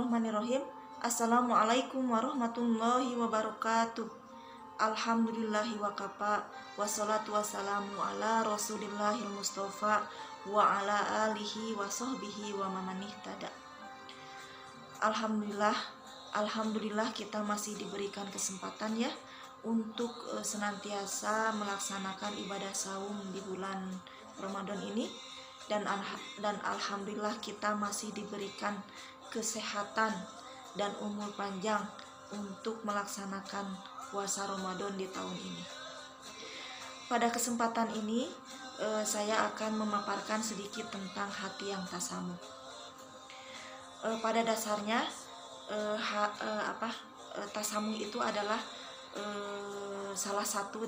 Bismillahirrahmanirrahim. Assalamualaikum warahmatullahi wabarakatuh. Alhamdulillahi wa kafa, wassalatu wassalamu ala rasulillahil mustafa wa ala alihi wa sahbihi wa mamanihtada. Alhamdulillah kita masih diberikan kesempatan ya untuk senantiasa melaksanakan ibadah saum di bulan Ramadan ini, dan alhamdulillah kita masih diberikan kesehatan dan umur panjang untuk melaksanakan puasa Ramadan di tahun ini. Pada kesempatan ini saya akan memaparkan sedikit tentang hati yang tasamuh. Pada dasarnya tasamuh itu adalah salah satu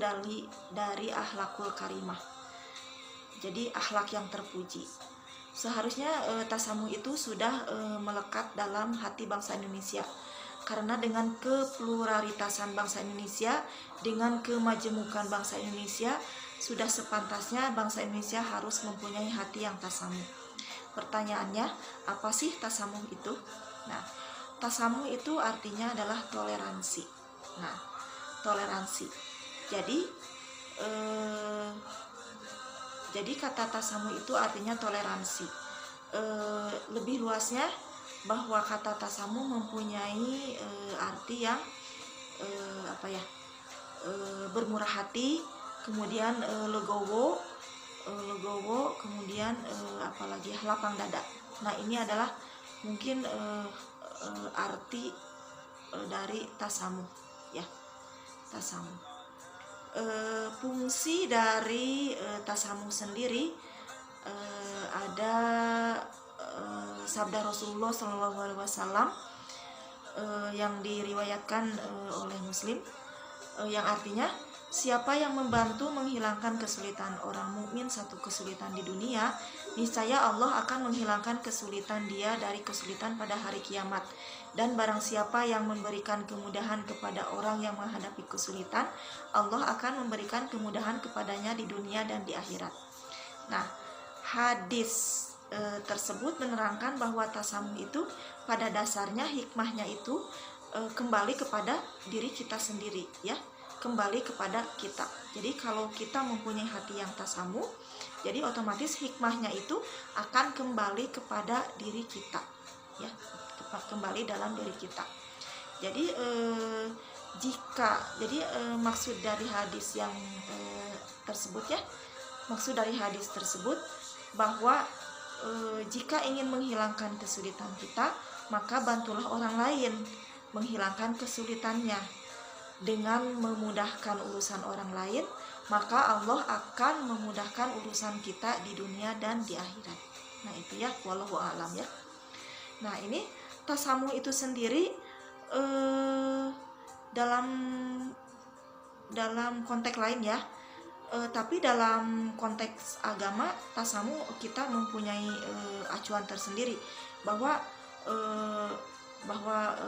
dari akhlakul karimah. Jadi akhlak yang terpuji. Seharusnya tasamuh itu sudah melekat dalam hati bangsa Indonesia. Karena dengan kepluralitasan bangsa Indonesia, dengan kemajemukan bangsa Indonesia, sudah sepantasnya bangsa Indonesia harus mempunyai hati yang tasamuh. Pertanyaannya, apa sih tasamuh itu? Nah, tasamuh itu artinya adalah toleransi. Nah, toleransi. Jadi kata tasamuh itu artinya toleransi. Lebih luasnya bahwa kata tasamuh mempunyai arti yang bermurah hati, kemudian legowo, kemudian lapang dada. Nah, ini adalah mungkin arti dari tasamuh ya. Tasamuh. Fungsi dari tasamuh sendiri ada sabda Rasulullah SAW yang diriwayatkan oleh Muslim, yang artinya siapa yang membantu menghilangkan kesulitan orang mukmin satu kesulitan di dunia, niscaya Allah akan menghilangkan kesulitan dia dari kesulitan pada hari kiamat. Dan barang siapa yang memberikan kemudahan kepada orang yang menghadapi kesulitan, Allah akan memberikan kemudahan kepadanya di dunia dan di akhirat. Nah, hadis tersebut menerangkan bahwa tasamuh itu pada dasarnya hikmahnya itu kembali kepada diri kita sendiri ya, kembali kepada kita. Jadi kalau kita mempunyai hati yang tasamuh, jadi otomatis hikmahnya itu akan kembali kepada diri kita ya, kembali dalam diri kita. Jadi maksud dari hadis yang tersebut ya, maksud dari hadis tersebut bahwa jika ingin menghilangkan kesulitan kita, maka bantulah orang lain menghilangkan kesulitannya. Dengan memudahkan urusan orang lain, maka Allah akan memudahkan urusan kita di dunia dan di akhirat. Nah, itu ya, wallahu a'lam ya. Nah, ini tasamuh itu sendiri dalam konteks lain ya. Tapi dalam konteks agama, tasamuh kita mempunyai acuan tersendiri bahwa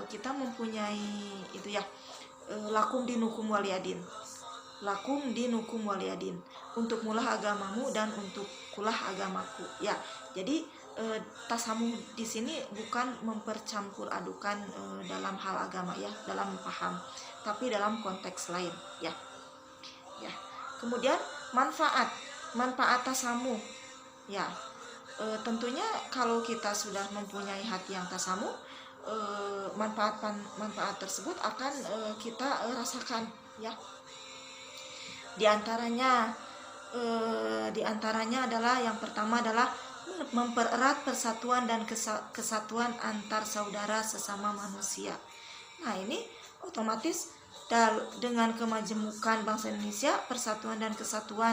kita mempunyai itu ya, lakum dinukum waliyadin, untuk mulah agamamu dan untuk kulah agamaku ya. Jadi tasamuh di sini bukan mempercampur adukan dalam hal agama ya, dalam paham, tapi dalam konteks lain ya. Kemudian manfaat tasamuh ya, tentunya kalau kita sudah mempunyai hati yang tasamuh, manfaat tersebut akan kita rasakan ya. Di antaranya adalah, yang pertama adalah mempererat persatuan dan kesatuan antar saudara sesama manusia. Nah, ini otomatis dengan kemajemukan bangsa Indonesia, persatuan dan kesatuan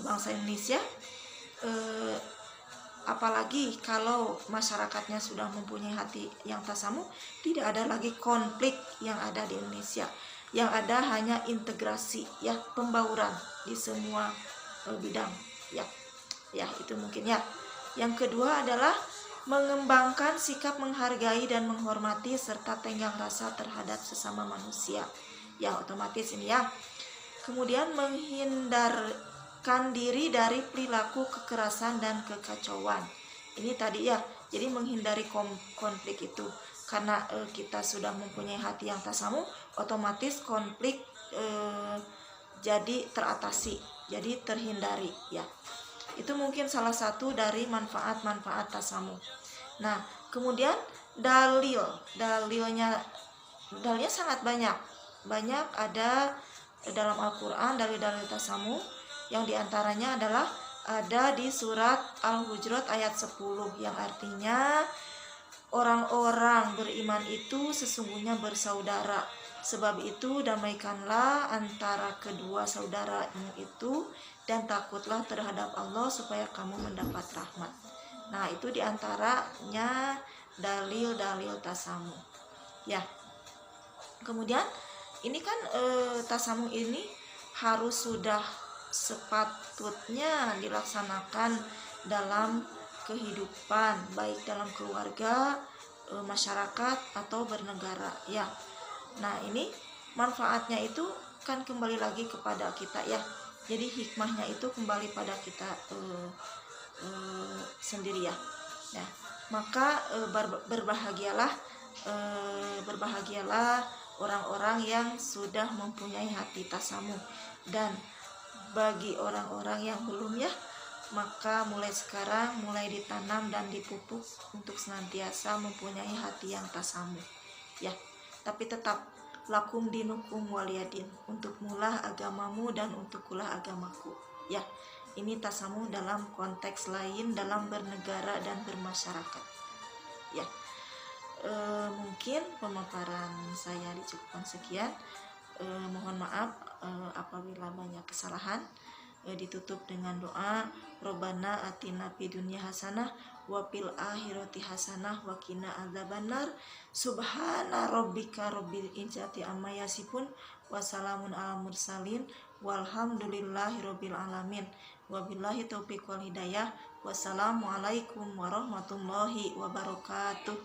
bangsa Indonesia, apalagi kalau masyarakatnya sudah mempunyai hati yang tasamuh, tidak ada lagi konflik yang ada di Indonesia. Yang ada hanya integrasi ya, pembauran di semua bidang ya. Ya, itu mungkin ya. Yang kedua adalah mengembangkan sikap menghargai dan menghormati serta tenggang rasa terhadap sesama manusia. Ya, otomatis ini ya. Kemudian menghindarkan diri dari perilaku kekerasan dan kekacauan. Ini tadi ya, Jadi menghindari konflik itu, karena kita sudah mempunyai hati yang tasamu, otomatis konflik jadi teratasi, jadi terhindari ya. Itu mungkin salah satu dari manfaat-manfaat tasamu. Nah, kemudian dalilnya sangat banyak ada dalam Al-Quran, dalil-dalil tasamu, yang diantaranya adalah ada di surat Al-Hujurat ayat 10, yang artinya orang-orang beriman itu sesungguhnya bersaudara. Sebab itu damaikanlah antara kedua saudaramu itu, dan takutlah terhadap Allah supaya kamu mendapat rahmat. Nah, itu diantaranya dalil-dalil tasamu ya. Kemudian ini kan tasamu ini harus sudah sepatutnya dilaksanakan dalam kehidupan, baik dalam keluarga, masyarakat, atau bernegara ya. Nah, ini manfaatnya itu kan kembali lagi kepada kita ya. Jadi hikmahnya itu kembali pada kita sendiri ya. Nah, maka berbahagialah orang-orang yang sudah mempunyai hati tasamu. Dan bagi orang-orang yang belum ya, maka mulai sekarang mulai ditanam dan dipupuk untuk senantiasa mempunyai hati yang tasamu ya. Tapi tetap lakum dinukum waliyadin, untukmulah agamamu dan untukkulah agamaku ya. Ini tasamu dalam konteks lain, dalam bernegara dan bermasyarakat ya. Mungkin pemaparan saya dicukupkan sekian. Mohon maaf apabila banyak kesalahan. Ditutup dengan doa, Robbana atina fid dunya hasanah wa fil akhirati hasanah wa qina adzabannar. Subhana rabbika rabbil izzati amma yasifun wa salamun alal mursalin walhamdulillahi rabbil alamin. Wabillahi taufiq wal hidayah. Wassalamualaikum warahmatullahi wabarakatuh.